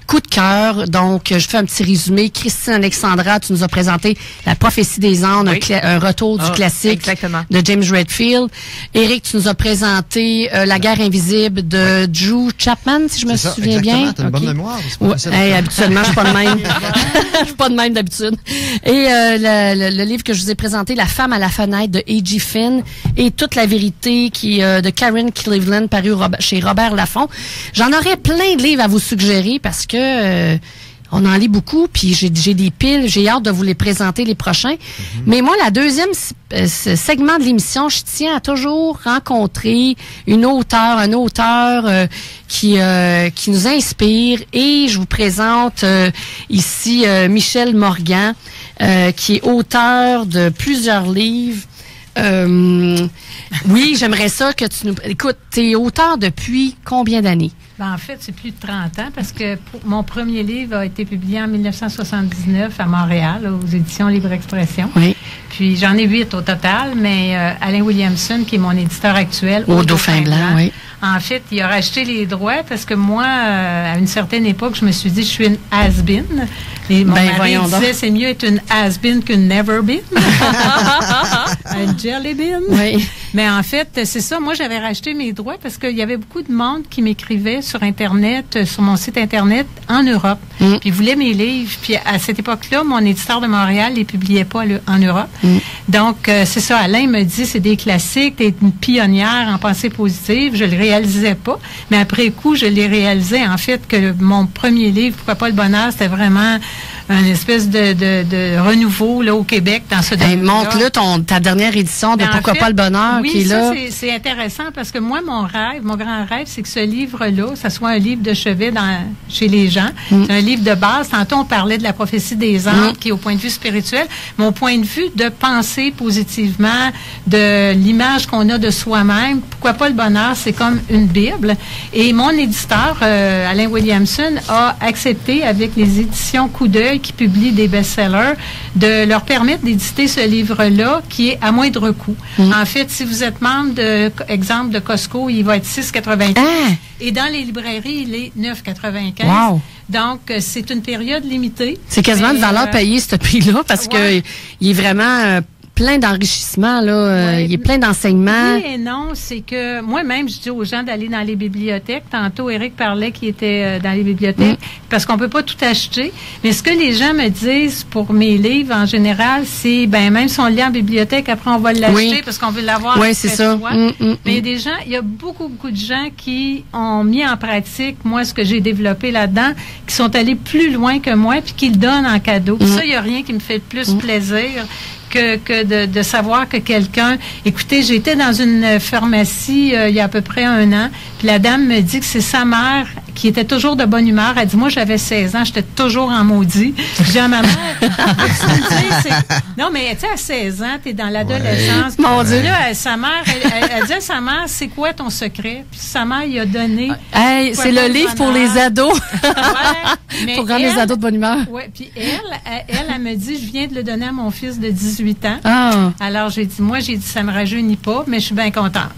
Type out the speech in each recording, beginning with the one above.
coup de cœur. Donc, je fais un petit résumé. Christine Alexandra, tu nous as présenté La prophétie des Andes, un retour du classique de James Redfield. Éric, tu nous as présenté La guerre invisible de Drew Chapman, si je me souviens bien. T'as une bonne mémoire. Habituellement, je suis pas de même. Je suis pas de même d'habitude. Et le livre que je vous ai présenté, La femme à la fenêtre de A.G. Finn et Toute la vérité de Karen Cleveland, paru chez Robert Laffont. J'en aurais plein de livres à vous suggérer parce que on en lit beaucoup, puis j'ai des piles, j'ai hâte de vous les présenter les prochains. Mais moi, la deuxième segment de l'émission, je tiens à toujours rencontrer un auteur qui nous inspire, et je vous présente ici Michel Morgan, qui est auteur de plusieurs livres. Oui, j'aimerais ça que tu nous... Écoute, tu es auteur depuis combien d'années? Ben, en fait, c'est plus de 30 ans parce que mon premier livre a été publié en 1979 à Montréal, aux éditions Libre Expression. Oui. Puis j'en ai 8 au total, mais Alain Williamson, qui est mon éditeur actuel, au Dauphin Blanc, oui. En fait, il a racheté les droits parce que moi, à une certaine époque, je me suis dit, je suis une has-been. Et mon mari disait, c'est mieux être une has-been qu'une never-been. Un jelly-bean. Oui. Mais en fait, c'est ça. Moi, j'avais racheté mes droits parce qu'il y avait beaucoup de monde qui m'écrivait sur Internet, sur mon site Internet, en Europe. Puis ils voulaient mes livres. Puis à cette époque-là, mon éditeur de Montréal les publiait pas en Europe. Donc, c'est ça. Alain me dit, c'est des classiques, t'es une pionnière en pensée positive. Je le réalisais pas. Mais après coup, je l'ai réalisé. En fait, que mon premier livre, Pourquoi pas le bonheur, c'était vraiment une espèce de renouveau là, au Québec dans ce domaine. Montre-le ta dernière édition de Pourquoi pas le bonheur qui est là. Oui, c'est intéressant parce que moi, mon grand rêve, c'est que ce livre-là, ça soit un livre de chevet chez les gens. C'est un livre de base. Tantôt, on parlait de la prophétie des Andes qui est au point de vue spirituel. Mon point de vue de penser positivement, de l'image qu'on a de soi-même. Pourquoi pas le bonheur, c'est comme une Bible. Et mon éditeur, Alain Williamson, a accepté avec les éditions Coup d'œil qui publient des best-sellers de leur permettre d'éditer ce livre-là qui est à moindre coût. En fait, si vous êtes membre exemple de Costco, il va être 6,95 et dans les librairies, il est 9,95. Wow. Donc, c'est une période limitée. C'est quasiment de valeur payée, ce prix-là, parce que il est vraiment plein d'enrichissement, là. Il est plein d'enseignements. Oui et non, c'est que moi-même, je dis aux gens d'aller dans les bibliothèques. Tantôt, Éric parlait qu'il était dans les bibliothèques, parce qu'on peut pas tout acheter. Mais ce que les gens me disent pour mes livres, en général, c'est, même si on le lit en bibliothèque, après, on va l'acheter parce qu'on veut l'avoir. Oui, c'est ça. Mais il y a beaucoup de gens qui ont mis en pratique, moi, ce que j'ai développé là-dedans, qui sont allés plus loin que moi, puis qui le donnent en cadeau. Ça, il y a rien qui me fait plus plaisir que de savoir que quelqu'un... Écoutez, j'étais dans une pharmacie il y a à peu près 1 an, puis la dame me dit que c'est sa mère qui était toujours de bonne humeur. Elle dit, moi, j'avais 16 ans, j'étais toujours en maudit. Je dis à ma mère, non, mais tu sais, à 16 ans, t'es dans l'adolescence. Mon Dieu. Là, sa mère, elle dit à sa mère, c'est quoi ton secret? Puis sa mère, il a donné... c'est le livre pour les ados. Pour rendre les ados de bonne humeur. Oui, puis elle me dit, je viens de le donner à mon fils de 18 ans. Alors, j'ai dit, ça me rajeunit pas, mais je suis bien contente.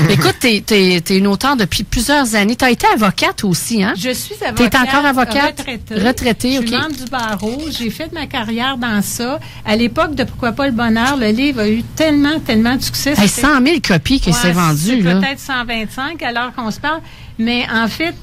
Écoute, t'es une auteure depuis plusieurs années. T'as été avocate aussi, hein? Je suis avocate. T'es encore avocate? Retraitée, OK. Je suis membre du barreau. J'ai fait ma carrière dans ça. À l'époque de Pourquoi pas le bonheur, le livre a eu tellement de succès. 100 000 copies qui s'est vendu, là. Peut-être 125 à l'heure qu'on se parle. Mais en fait,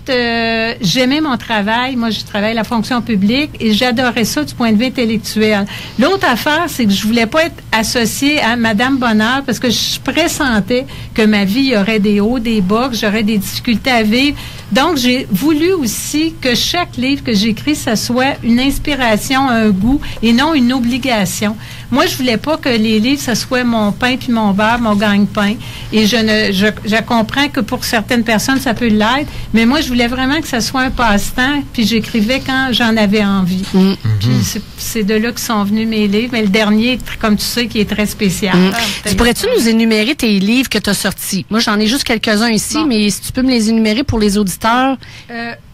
j'aimais mon travail. Moi, je travaille à la fonction publique et j'adorais ça du point de vue intellectuel. L'autre affaire, c'est que je voulais pas être associée à Madame Bonheur parce que je pressentais que ma vie, il y aurait des hauts, des bas, que j'aurais des difficultés à vivre. Donc, j'ai voulu aussi que chaque livre que j'écris, ça soit une inspiration, un goût et non une obligation. Moi, je voulais pas que les livres, ça soit mon pain puis mon beurre, mon gagne-pain. Et je comprends que pour certaines personnes, ça peut l'être. Mais moi, je voulais vraiment que ça soit un passe-temps. Puis j'écrivais quand j'en avais envie. Puis c'est de là que sont venus mes livres. Mais le dernier, comme tu sais, qui est très spécial. Pourrais-tu nous énumérer tes livres que tu as sortis? Moi, j'en ai juste quelques-uns ici, mais si tu peux me les énumérer pour les auditeurs.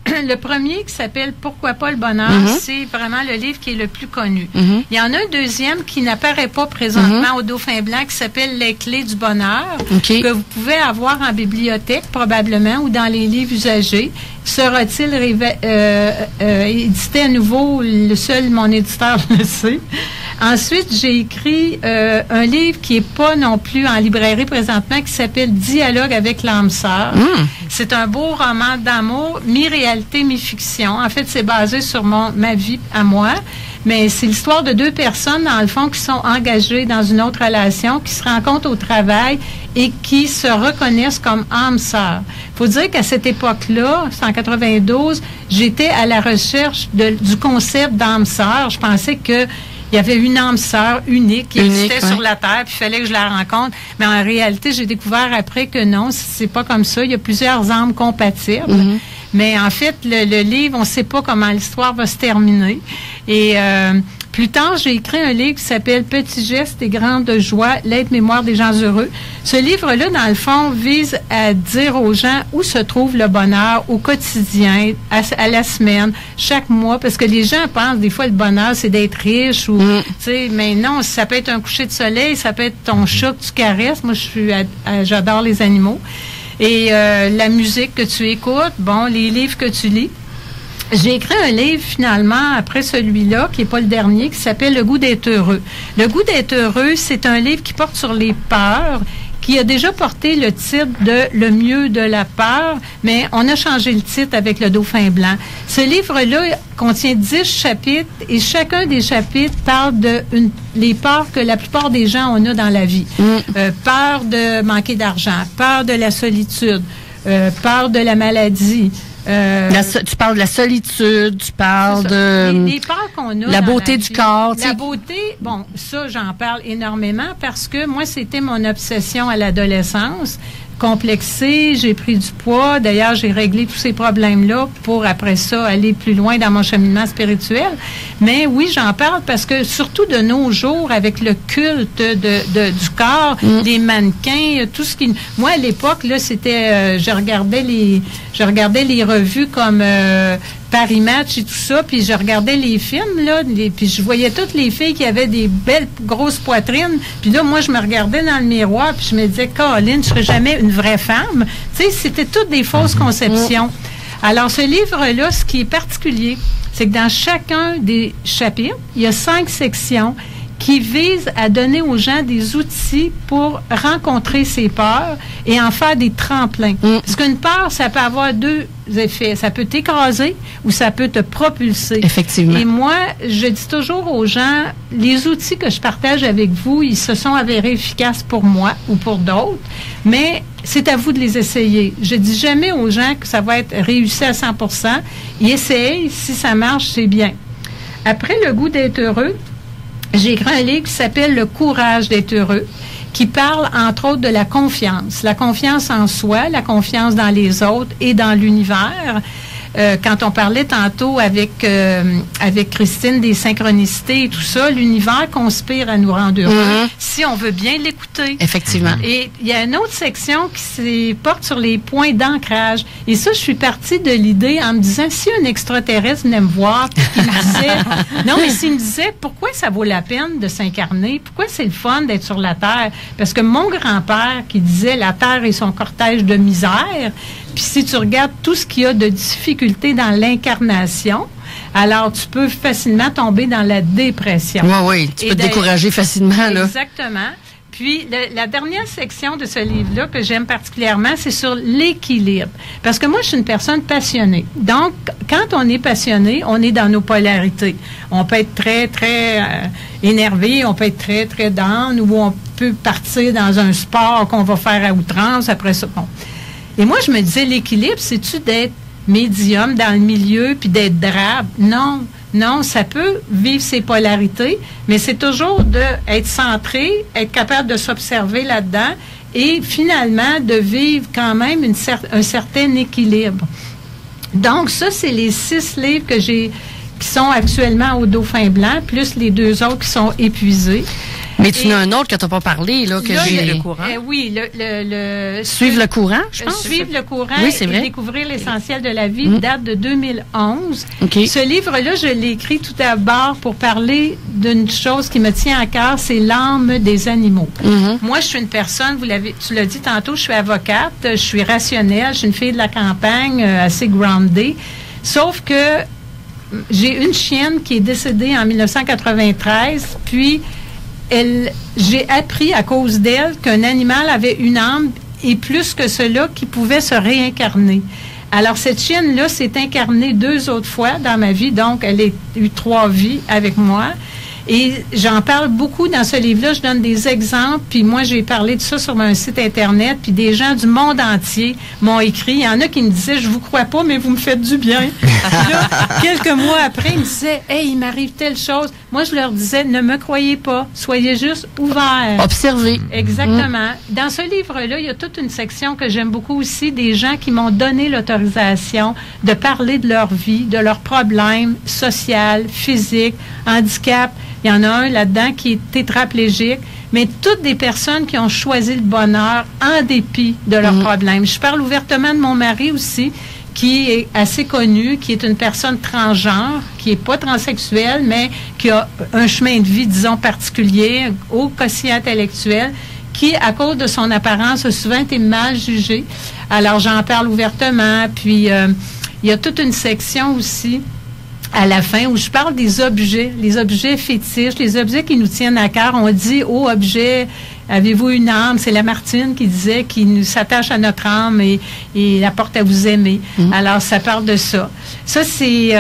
le premier qui s'appelle « Pourquoi pas le bonheur c'est vraiment le livre qui est le plus connu. Il y en a un deuxième qui n'apparaît pas présentement au Dauphin Blanc qui s'appelle « Les clés du bonheur que vous pouvez avoir en bibliothèque probablement ou dans les livres usagés. Sera-t-il édité à nouveau? Seul mon éditeur le sait. Ensuite, j'ai écrit un livre qui n'est pas non plus en librairie présentement, qui s'appelle « Dialogue avec l'âme sœur ». C'est un beau roman d'amour, mi-réalité, mi-fiction. En fait, c'est basé sur ma vie à moi, mais c'est l'histoire de deux personnes, dans le fond, qui sont engagées dans une autre relation, qui se rencontrent au travail et qui se reconnaissent comme âme sœur. Il faut dire qu'à cette époque-là, c'est en 92, j'étais à la recherche du concept d'âme sœur. Je pensais que il y avait une âme sœur unique qui existait sur la Terre, puis il fallait que je la rencontre. Mais en réalité, j'ai découvert après que non, c'est pas comme ça. Il y a plusieurs âmes compatibles. Mais en fait, le livre, on ne sait pas comment l'histoire va se terminer. Et plus tard, j'ai écrit un livre qui s'appelle « Petits gestes et grandes joies, l'aide-mémoire des gens heureux ». Ce livre-là, dans le fond, vise à dire aux gens où se trouve le bonheur au quotidien, à la semaine, chaque mois, parce que les gens pensent des fois le bonheur, c'est d'être riche ou, tu sais, mais non, ça peut être un coucher de soleil, ça peut être ton chat que tu caresses. Moi, j'adore les animaux. Et la musique que tu écoutes, bon, les livres que tu lis. J'ai écrit un livre, finalement, après celui-là, qui n'est pas le dernier, qui s'appelle « Le goût d'être heureux ». « Le goût d'être heureux », c'est un livre qui porte sur les peurs, qui a déjà porté le titre de « Le mieux de la peur », mais on a changé le titre avec le Dauphin Blanc. Ce livre-là contient 10 chapitres, et chacun des chapitres parle les peurs que la plupart des gens ont dans la vie. Peur de manquer d'argent, peur de la solitude, peur de la maladie, tu parles de la solitude, tu parles de les peurs qu'on a, la beauté du corps. La beauté, bon, ça, j'en parle énormément parce que moi, c'était mon obsession à l'adolescence. Complexée, j'ai pris du poids. D'ailleurs, j'ai réglé tous ces problèmes-là pour, après ça, aller plus loin dans mon cheminement spirituel. Mais oui, j'en parle parce que, surtout de nos jours, avec le culte du corps, les mannequins, tout ce qui... Moi, à l'époque, là, c'était... je regardais les revues comme... Paris Match et tout ça, puis je regardais les films, là, puis je voyais toutes les filles qui avaient des belles grosses poitrines, puis là, moi, je me regardais dans le miroir, puis je me disais, Caroline, je serais jamais une vraie femme. Tu sais, c'était toutes des fausses conceptions. Alors, ce livre-là, ce qui est particulier, c'est que dans chacun des chapitres, il y a 5 sections qui visent à donner aux gens des outils pour rencontrer ses peurs et en faire des tremplins. Parce qu'une peur, ça peut avoir 2 effets. Ça peut t'écraser ou ça peut te propulser. Effectivement. Et moi, je dis toujours aux gens, les outils que je partage avec vous, ils se sont avérés efficaces pour moi ou pour d'autres, mais c'est à vous de les essayer. Je dis jamais aux gens que ça va être réussi à 100%. Ils essayent. Si ça marche, c'est bien. Après le goût d'être heureux, j'ai écrit un livre qui s'appelle « Le courage d'être heureux », qui parle, entre autres, de la confiance en soi, la confiance dans les autres et dans l'univers. Quand on parlait tantôt avec Christine des synchronicités et tout ça, l'univers conspire à nous rendre heureux si on veut bien l'écouter. Effectivement. Et il y a une autre section qui porte sur les points d'ancrage. Et ça, je suis partie de l'idée en me disant, si un extraterrestre venait me voir, il me disait, non, mais s'il me disait, pourquoi ça vaut la peine de s'incarner? Pourquoi c'est le fun d'être sur la Terre? Parce que mon grand-père qui disait, la Terre est son cortège de misère. Puis si tu regardes tout ce qu'il y a de difficultés dans l'incarnation, alors tu peux facilement tomber dans la dépression. Oui, tu peux te décourager facilement, là. Exactement. Puis, la dernière section de ce livre-là que j'aime particulièrement, c'est sur l'équilibre. Parce que moi, je suis une personne passionnée. Donc, quand on est passionné, on est dans nos polarités. On peut être très, très énervé, on peut être très, très down, ou on peut partir dans un sport qu'on va faire à outrance, après ça, bon. Et moi, je me disais, l'équilibre, c'est-tu d'être médium dans le milieu puis d'être drabe? Non, ça peut vivre ses polarités, mais c'est toujours d'être centré, être capable de s'observer là-dedans et finalement de vivre quand même un certain équilibre. Donc, ça, c'est les 6 livres qui sont actuellement au Dauphin Blanc, plus les 2 autres qui sont épuisés. Mais tu en as un autre que tu n'as pas parlé, là, que j'ai... Le courant. Oui, Suivre le courant, je pense. Suivre le courant c'est vrai. et découvrir l'essentiel de la vie date de 2011. Okay. Ce livre-là, je l'ai écrit tout d'abord pour parler d'une chose qui me tient à cœur, c'est l'âme des animaux. Moi, je suis une personne, tu l'as dit tantôt, je suis avocate, je suis rationnelle, je suis une fille de la campagne, assez groundée. Sauf que j'ai une chienne qui est décédée en 1993, puis j'ai appris à cause d'elle qu'un animal avait une âme et plus que cela, qui pouvait se réincarner. Alors, cette chienne-là s'est incarnée 2 autres fois dans ma vie, donc elle a eu 3 vies avec moi. Et j'en parle beaucoup dans ce livre-là. Je donne des exemples. Puis moi, j'ai parlé de ça sur mon site Internet. Puis des gens du monde entier m'ont écrit. Il y en a qui me disaient, je vous crois pas, mais vous me faites du bien. Puis là, quelques mois après, ils me disaient, hey, il m'arrive telle chose. Moi, je leur disais, ne me croyez pas. Soyez juste ouverts. Observez. Exactement. Dans ce livre-là, il y a toute une section que j'aime beaucoup aussi, des gens qui m'ont donné l'autorisation de parler de leur vie, de leurs problèmes sociaux, physiques, handicap. Il y en a un là-dedans qui est tétraplégique, mais toutes des personnes qui ont choisi le bonheur en dépit de leurs problèmes. Je parle ouvertement de mon mari aussi, qui est assez connu, qui est une personne transgenre, qui n'est pas transsexuelle, mais qui a un chemin de vie, disons, particulier, haut quotient intellectuel, qui, à cause de son apparence, a souvent été mal jugé. Alors, j'en parle ouvertement. Puis, il y a toute une section aussi à la fin, où je parle des objets, les objets fétiches, les objets qui nous tiennent à cœur. On dit, oh, objet, avez-vous une âme? C'est Lamartine qui disait, qui nous s'attache à notre âme et la porte à vous aimer. Alors, ça parle de ça. Ça, c'est...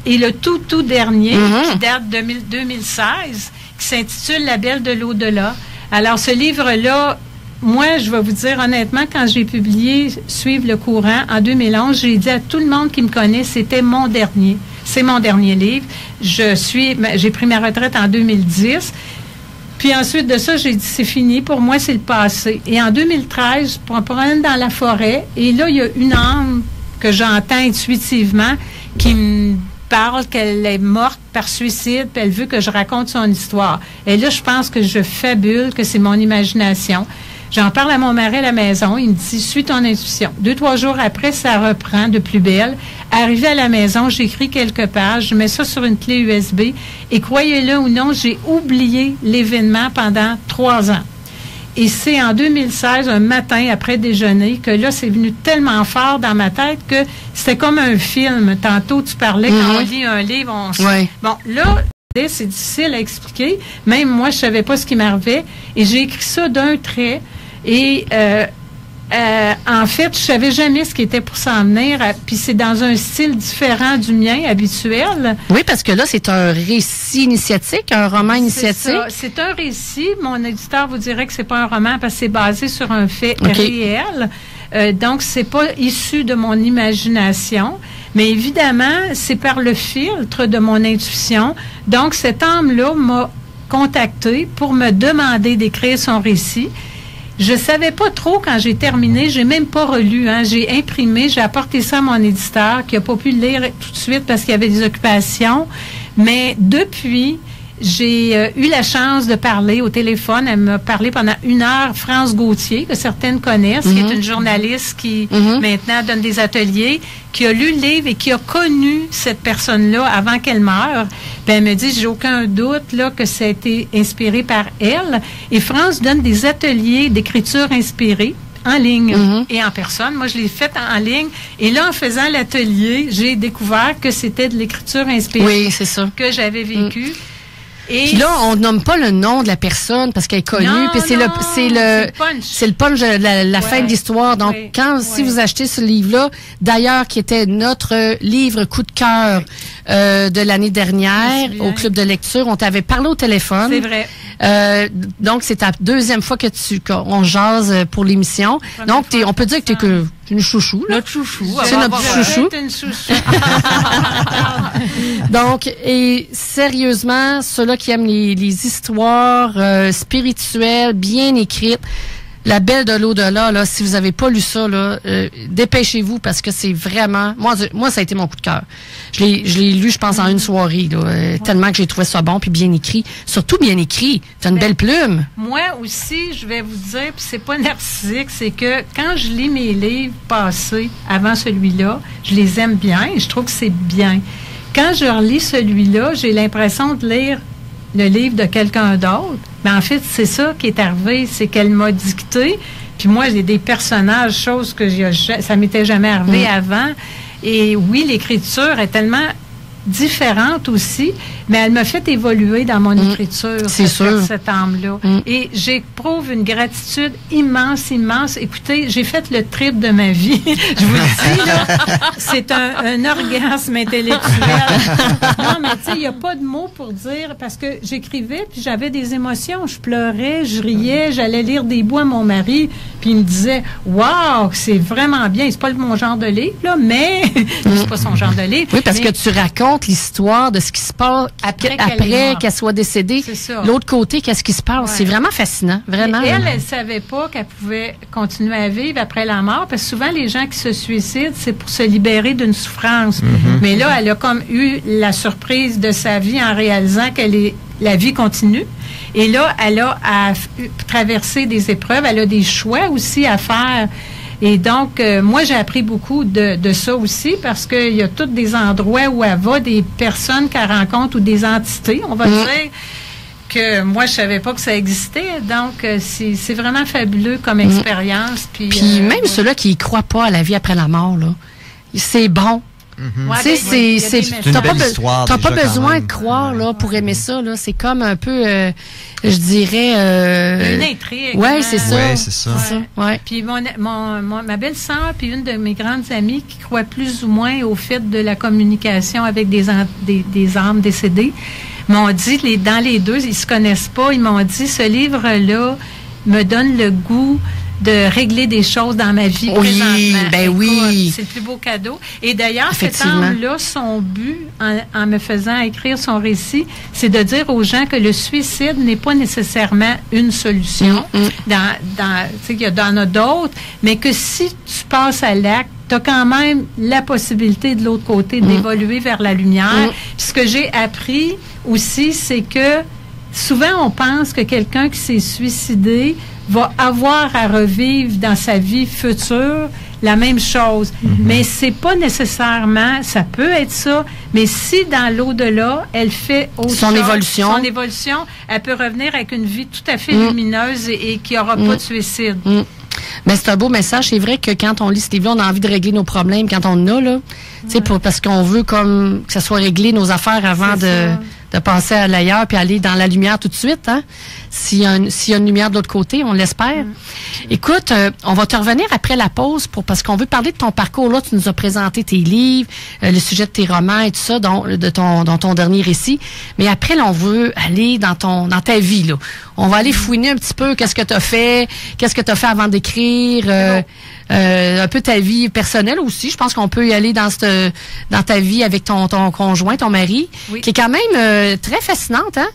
et le tout dernier, qui date de 2016, qui s'intitule La Belle de l'au-delà. Alors, ce livre-là, moi, je vais vous dire honnêtement, quand j'ai publié Suivre le courant en 2011, j'ai dit à tout le monde qui me connaît, c'était mon dernier. C'est mon dernier livre. J'ai pris ma retraite en 2010. Puis ensuite de ça, j'ai dit, c'est fini. Pour moi, c'est le passé. Et en 2013, je me promène dans la forêt. Et là, il y a une âme que j'entends intuitivement qui me parle qu'elle est morte par suicide, puis elle veut que je raconte son histoire. Et là, je pense que je fabule, que c'est mon imagination. J'en parle à mon mari à la maison. Il me dit, suis ton intuition. 2-3 jours après, ça reprend de plus belle. Arrivé à la maison, j'écris quelques pages. Je mets ça sur une clé USB. Et croyez-le ou non, j'ai oublié l'événement pendant 3 ans. Et c'est en 2016, un matin après déjeuner, que là, c'est venu tellement fort dans ma tête que c'était comme un film. Tantôt, tu parlais, quand on lit un livre, on se... Bon, là... C'est difficile à expliquer. Même moi, je savais pas ce qui m'arrivait. Et j'ai écrit ça d'un trait. Et en fait, je savais jamais ce qui était pour s'en venir. Puis c'est dans un style différent du mien habituel. Oui, parce que là, c'est un récit initiatique, un roman initiatique. C'est un récit. Mon éditeur vous dirait que c'est pas un roman parce que c'est basé sur un fait réel. Donc, c'est pas issu de mon imagination. Mais évidemment, c'est par le filtre de mon intuition. Donc, cette âme-là m'a contactée pour me demander d'écrire son récit. Je savais pas trop quand j'ai terminé. J'ai même pas relu. J'ai imprimé, j'ai apporté ça à mon éditeur qui a pas pu le lire tout de suite parce qu'il y avait des occupations. Mais depuis... J'ai eu la chance de parler au téléphone. Elle m'a parlé pendant 1 heure, France Gauthier, que certaines connaissent, qui est une journaliste qui maintenant donne des ateliers, qui a lu le livre et qui a connu cette personne-là avant qu'elle meure. Ben, elle me dit, j'ai aucun doute là que ça a été inspiré par elle. Et France donne des ateliers d'écriture inspirée en ligne et en personne. Moi, je l'ai fait en ligne. Et là, en faisant l'atelier, j'ai découvert que c'était de l'écriture inspirée que j'avais vécue. Puis là, on nomme pas le nom de la personne parce qu'elle est connue. Puis c'est le punch de la fin de l'histoire. Donc, si vous achetez ce livre-là, d'ailleurs, qui était notre livre coup de cœur de l'année dernière au club de lecture, on t'avait parlé au téléphone. C'est vrai. Donc, c'est ta 2e fois qu'on jase pour l'émission. Donc, on peut dire que t'es une chouchou. Notre chouchou. C'est notre chouchou. Donc, et sérieusement, ceux-là qui aiment les histoires spirituelles, bien écrites, La Belle de l'au-delà, là, si vous avez pas lu ça, là, dépêchez-vous parce que c'est vraiment... Moi, ça a été mon coup de cœur. Je l'ai lu, je pense, en une soirée, là, tellement que j'ai trouvé ça bon puis bien écrit. Surtout bien écrit. T'as une belle plume. Moi aussi, je vais vous dire, puis c'est pas narcissique, c'est que quand je lis mes livres passés avant celui-là, je les aime bien et je trouve que c'est bien. Quand je relis celui-là, j'ai l'impression de lire le livre de quelqu'un d'autre. Mais en fait, c'est ça qui est arrivé, c'est qu'elle m'a dicté. Puis moi, j'ai des personnages, choses que ça m'était jamais arrivé avant. Et oui, l'écriture est tellement différente aussi, mais elle m'a fait évoluer dans mon écriture, cette âme-là. Et j'éprouve une gratitude immense. Écoutez, j'ai fait le trip de ma vie. Je vous le dis, là, c'est un orgasme intellectuel. Non, mais tu sais, il n'y a pas de mots pour dire, parce que j'écrivais, puis j'avais des émotions. Je pleurais, je riais, j'allais lire des bouts à mon mari, puis il me disait, « Wow, c'est vraiment bien. » C'est pas mon genre de livre, là, mais c'est pas son genre de livre. Oui, parce que tu racontes l'histoire de ce qui se passe après qu'elle soit décédée. L'autre côté, qu'est-ce qui se passe? Ouais. C'est vraiment fascinant, vraiment. Et elle savait pas qu'elle pouvait continuer à vivre après la mort, parce que souvent, les gens qui se suicident, c'est pour se libérer d'une souffrance. Mais là, elle a comme eu la surprise de sa vie en réalisant la vie continue. Et là, elle a à traverser des épreuves, elle a des choix aussi à faire. Et donc, moi, j'ai appris beaucoup de ça aussi parce qu'il y a tous des endroits où elle va, des personnes qu'elle rencontre ou des entités, on va dire, que moi, je savais pas que ça existait. Donc, c'est vraiment fabuleux comme expérience. Puis même ceux-là qui ne croient pas à la vie après la mort, là, c'est bon. Tu sais, t'as pas besoin de croire là pour aimer ça là. C'est comme un peu, je dirais. Une intrigue. Ouais, c'est ça. Ouais, c'est ça. Ouais. Puis ma belle-sœur puis une de mes grandes amies qui croient plus ou moins au fait de la communication avec des âmes décédées m'ont dit, dans les deux, ils se connaissent pas, ils m'ont dit, ce livre-là me donne le goût de régler des choses dans ma vie présentement. Ben oui. C'est le plus beau cadeau. Et d'ailleurs, cette âme-là, son but, en me faisant écrire son récit, c'est de dire aux gens que le suicide n'est pas nécessairement une solution. Tu sais, il y en a d'autres, mais que si tu passes à l'acte, tu as quand même la possibilité de l'autre côté d'évoluer vers la lumière. Puis ce que j'ai appris aussi, c'est que souvent, on pense que quelqu'un qui s'est suicidé va avoir à revivre dans sa vie future la même chose. Mais c'est pas nécessairement, ça peut être ça, mais si dans l'au-delà, elle fait son évolution, elle peut revenir avec une vie tout à fait lumineuse et qui aura pas de suicide. Mais c'est un beau message. C'est vrai que quand on lit ce livre-là, on a envie de régler nos problèmes quand on en a, là. Tu sais, parce qu'on veut comme que ça soit réglé nos affaires avant de passer à l'ailleurs puis aller dans la lumière tout de suite, hein. S'il y a une lumière de l'autre côté, on l'espère. Écoute, on va te revenir après la pause parce qu'on veut parler de ton parcours. Là, tu nous as présenté tes livres, le sujet de tes romans et tout ça, dans ton dernier récit. Mais après, là, on veut aller dans ta vie, là. On va aller fouiner un petit peu qu'est-ce que tu as fait avant d'écrire, un peu ta vie personnelle aussi. Je pense qu'on peut y aller dans ta vie avec ton conjoint, ton mari, qui est quand même très fascinante, hein?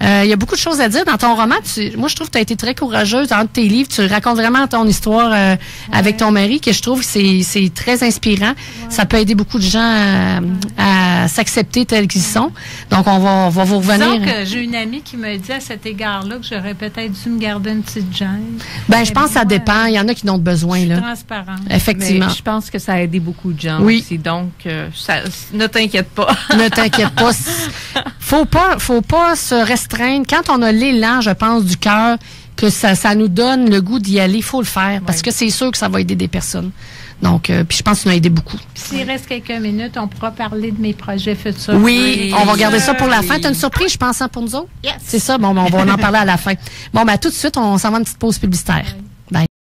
Il y a beaucoup de choses à dire dans ton roman. Moi, je trouve que tu as été très courageuse dans tes livres. Tu racontes vraiment ton histoire avec ton mari, que je trouve que c'est très inspirant. Ça peut aider beaucoup de gens à s'accepter tels qu'ils sont. Donc, on va vous revenir. Disons que j'ai une amie qui me dit à cet égard-là que j'aurais peut-être dû me garder une petite gêne. Ben, je pense que ça dépend. Il y en a qui en ont besoin, là. Transparente. Effectivement. Mais je pense que ça a aidé beaucoup de gens aussi. Donc, ne t'inquiète pas. Ne t'inquiète pas. Faut pas se restreindre. Quand on a l'élan, je pense, du cœur, que ça nous donne le goût d'y aller, il faut le faire, parce que c'est sûr que ça va aider des personnes. Donc, puis je pense que ça m'a aidé beaucoup. S'il reste quelques minutes, on pourra parler de mes projets futurs. Oui, on va garder ça pour la fin. Tu as une surprise, je pense, hein, pour nous autres? Yes. C'est ça, bon, on va en parler à la fin. Bon, ben tout de suite, on s'en va une petite pause publicitaire.